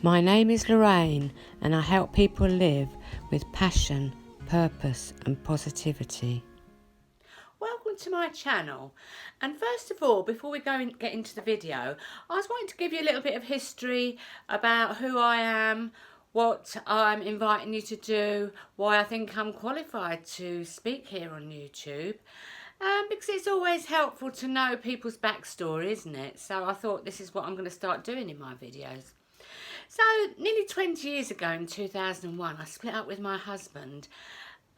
My name is Lorraine and I help people live with passion, purpose and positivity. Welcome to my channel, and first of all, before we get into the video, I was wanting to give you a little bit of history about who I am, what I'm inviting you to do, why I think I'm qualified to speak here on YouTube. Because it's always helpful to know people's backstory, isn't it? So I thought this is what I'm going to start doing in my videos. So nearly 20 years ago in 2001, I split up with my husband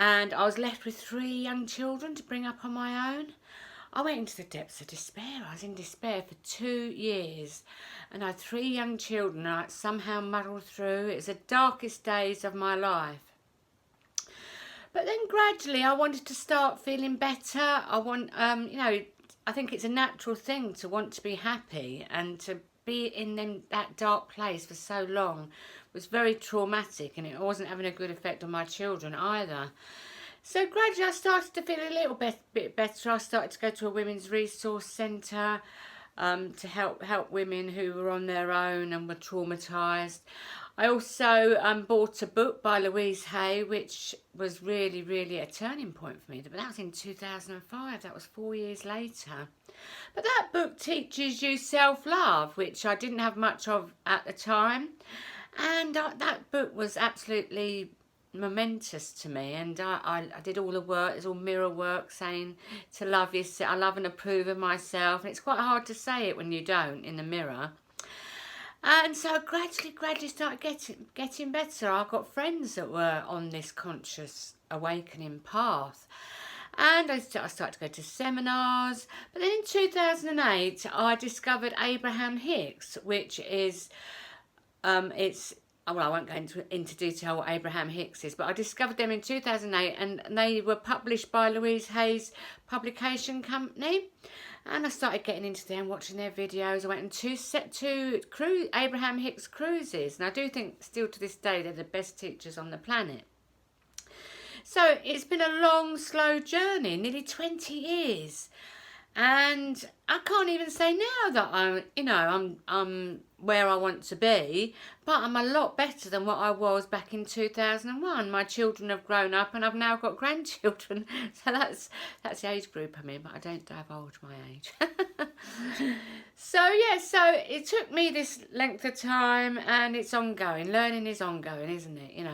and I was left with 3 young children to bring up on my own. I went into the depths of despair. I was in despair for 2 years and I had 3 young children and I somehow muddled through. It was the darkest days of my life. But then gradually I wanted to start feeling better. I think it's a natural thing to want to be happy, and to be in that dark place for so long was very traumatic, and it wasn't having a good effect on my children either. So gradually I started to feel a little bit better. I started to go to a women's resource centre to help women who were on their own and were traumatised. I also bought a book by Louise Hay, which was really, really a turning point for me. But that was in 2005. That was 4 years later. But that book teaches you self-love, which I didn't have much of at the time. And that book was absolutely momentous to me, and I did all the work. It's all mirror work, saying to love yourself. I love and approve of myself, and it's quite hard to say it when you don't in the mirror. And so I gradually started getting better. I got friends that were on this conscious awakening path, and I started to go to seminars. But then in 2008 I discovered Abraham Hicks, which is well, I won't go into detail what Abraham Hicks is, but I discovered them in 2008 and they were published by Louise Hay's publication company. And I started getting into them, watching their videos. I went on two Abraham Hicks cruises, and I do think still to this day they're the best teachers on the planet. So it's been a long, slow journey, nearly 20 years. And I can't even say now that I'm where I want to be, but I'm a lot better than what I was back in 2001. My children have grown up and I've now got grandchildren. So that's the age group I'm in, but I don't divulge my age. So it took me this length of time, and it's ongoing. Learning is ongoing, isn't it?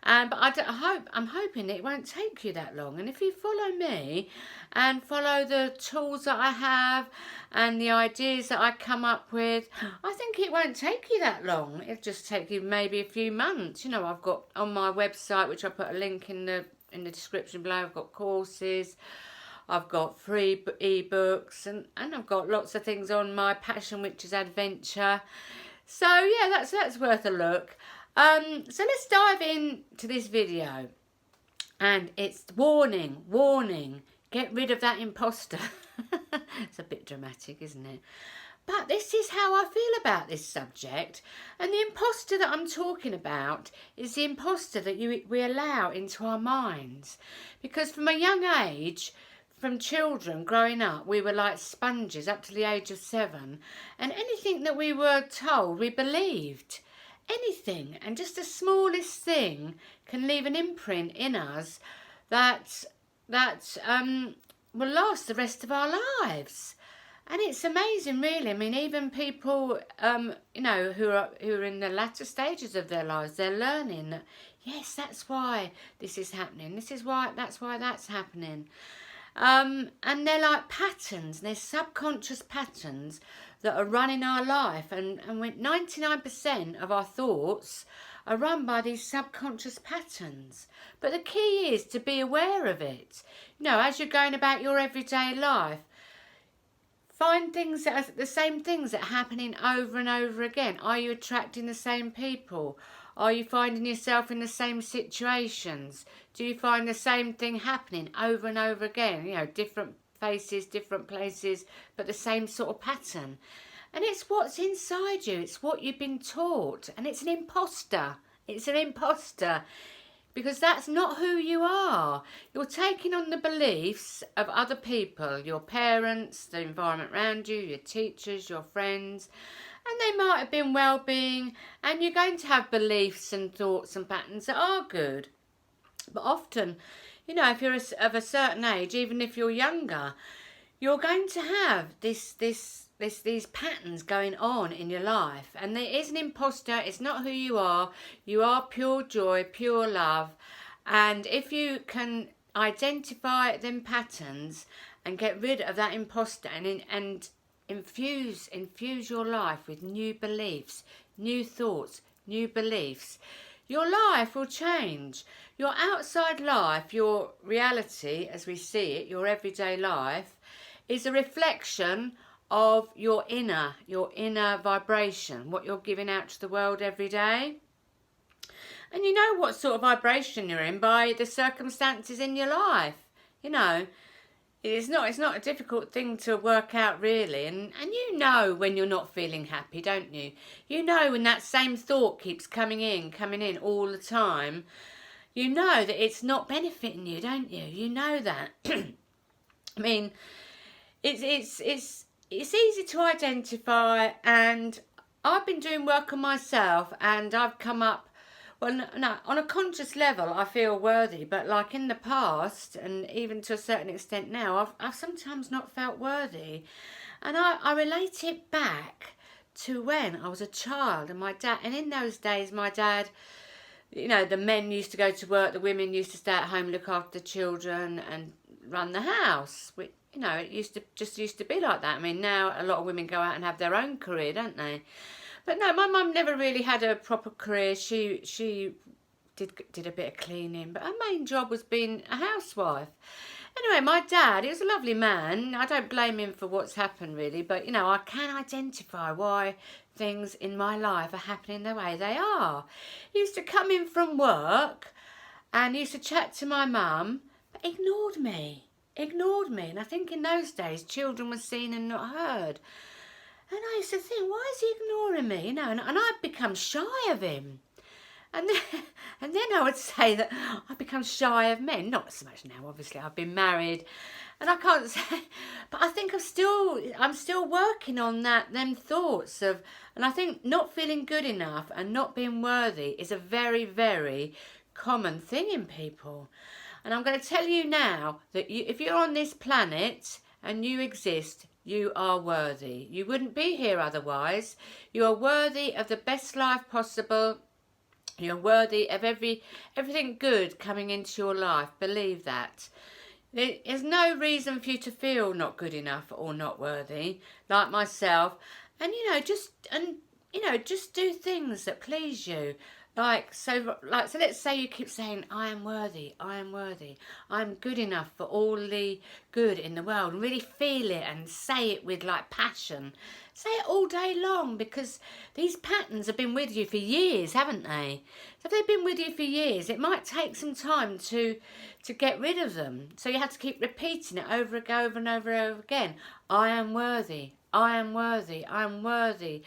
But I'm hoping it won't take you that long. And if you follow me and follow the tools that I have and the ideas that I come up with, I think it won't take you that long. It'll just take you maybe a few months. I've got on my website, which I put a link in the description below, I've got courses, I've got free ebooks, and I've got lots of things on my passion, which is adventure. So yeah, that's worth a look. So let's dive into this video, and it's warning, get rid of that imposter. It's a bit dramatic, isn't it? But this is how I feel about this subject. And the imposter that I'm talking about is the imposter that we allow into our minds. Because from a young age, from children growing up, we were like sponges up to the age of 7. And anything that we were told, we believed. Anything. And just the smallest thing can leave an imprint in us that will last the rest of our lives. And it's amazing, really. I mean, even people, who are in the latter stages of their lives, they're learning that, yes, that's why this is happening. That's why that's happening. And they're like patterns. They're subconscious patterns that are running our life. And when 99% of our thoughts are run by these subconscious patterns. But the key is to be aware of it. As you're going about your everyday life, find things that are the same things that are happening over and over again. Are you attracting the same people? Are you finding yourself in the same situations? Do you find the same thing happening over and over again? Different faces, different places, but the same sort of pattern. And it's what's inside you. It's what you've been taught. And it's an imposter. It's an imposter. Because that's not who you are. You're taking on the beliefs of other people, your parents, the environment around you, your teachers, your friends. and they might have been well-being, and you're going to have beliefs and thoughts and patterns that are good. But often, you know, if you're of a certain age, even if you're younger, you're going to have these patterns going on in your life. And there is an imposter. It's not who you are. You are pure joy, pure love. And if you can identify them patterns and get rid of that imposter and infuse your life with new beliefs, new thoughts, new beliefs, your life will change. Your outside life, your reality as we see it, your everyday life, is a reflection of your inner vibration, what you're giving out to the world every day. And you know what sort of vibration you're in by the circumstances in your life. You know, it's not a difficult thing to work out really. And you know when you're not feeling happy, don't you? You know when that same thought keeps coming in all the time. You know that it's not benefiting you, don't you? You know that. I mean, it's easy to identify, and I've been doing work on myself, and I've come up, well, no, on a conscious level I feel worthy, but like in the past, and even to a certain extent now, I've sometimes not felt worthy. And I relate it back to when I was a child, and my dad, and in those days my dad, you know, the men used to go to work, the women used to stay at home, look after the children and run the house. You know, it used to be like that. I mean, now a lot of women go out and have their own career, don't they? But no, my mum never really had a proper career. She did a bit of cleaning, but her main job was being a housewife. Anyway, my dad, he was a lovely man. I don't blame him for what's happened really, but you know, I can identify why things in my life are happening the way they are. He used to come in from work and he used to chat to my mum, but ignored me. And I think in those days children were seen and not heard. And I used to think, why is he ignoring me? You know, and I'd become shy of him. And then I would say that I've become shy of men. Not so much now, obviously. I've been married, and I can't say. But I think I'm still working on them thoughts of. And I think not feeling good enough and not being worthy is a very, very common thing in people. And I'm going to tell you now that if you're on this planet and you exist, you are worthy. You wouldn't be here otherwise. You are worthy of the best life possible. You're worthy of everything good coming into your life. Believe that. There's no reason for you to feel not good enough or not worthy, like myself. And just do things that please you. So let's say you keep saying, I am worthy, I'm good enough for all the good in the world, and really feel it and say it with like passion. Say it all day long, because these patterns have been with you for years, haven't they? So if they've been with you for years, it might take some time to get rid of them. So you have to keep repeating it over and over again. I am worthy, I am worthy, I am worthy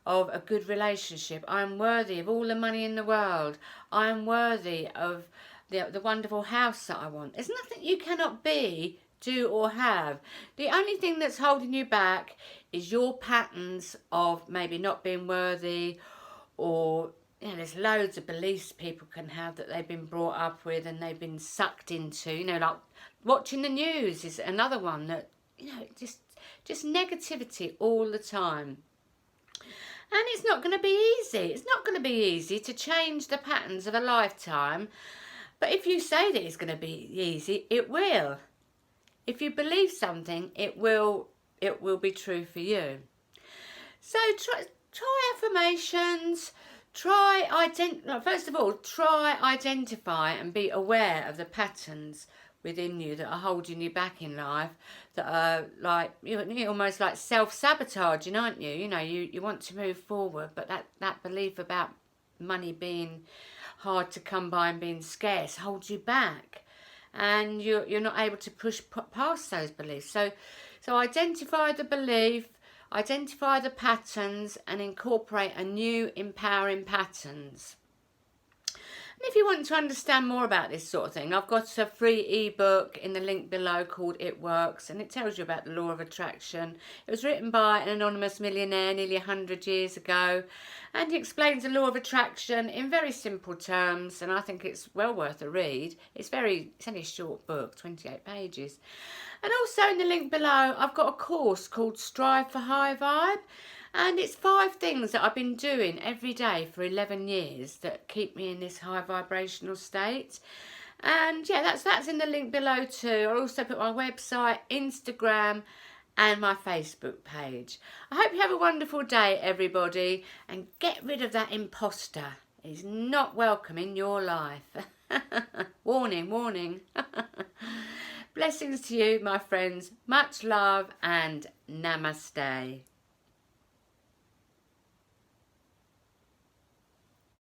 of a good relationship. I am worthy of all the money in the world. I am worthy of the wonderful house that I want. There's nothing you cannot be, do or have. The only thing that's holding you back is your patterns of maybe not being worthy, or there's loads of beliefs people can have that they've been brought up with and they've been sucked into. Like watching the news is another one that just negativity all the time. And it's not going to be easy. It's not going to be easy to change the patterns of a lifetime. But if you say that it's going to be easy, it will. If you believe something, it will be true for you. So try affirmations. First of all, try identify and be aware of the patterns within you that are holding you back in life, that are like you're almost like self-sabotaging, aren't you? You want to move forward, but that belief about money being hard to come by and being scarce holds you back, and you're not able to push past those beliefs. So identify the belief, identify the patterns, and incorporate a new empowering patterns. if you want to understand more about this sort of thing, I've got a free ebook in the link below called It Works, and it tells you about the law of attraction. It was written by an anonymous millionaire nearly 100 years ago, and he explains the law of attraction in very simple terms, and I think it's well worth a read. It's only a short book, 28 pages. And also in the link below, I've got a course called Strive for High Vibe. And it's 5 things that I've been doing every day for 11 years that keep me in this high vibrational state. And yeah, that's in the link below too. I'll also put my website, Instagram and my Facebook page. I hope you have a wonderful day, everybody, and get rid of that imposter. He's not welcome in your life. Warning, warning. Blessings to you, my friends. Much love and namaste.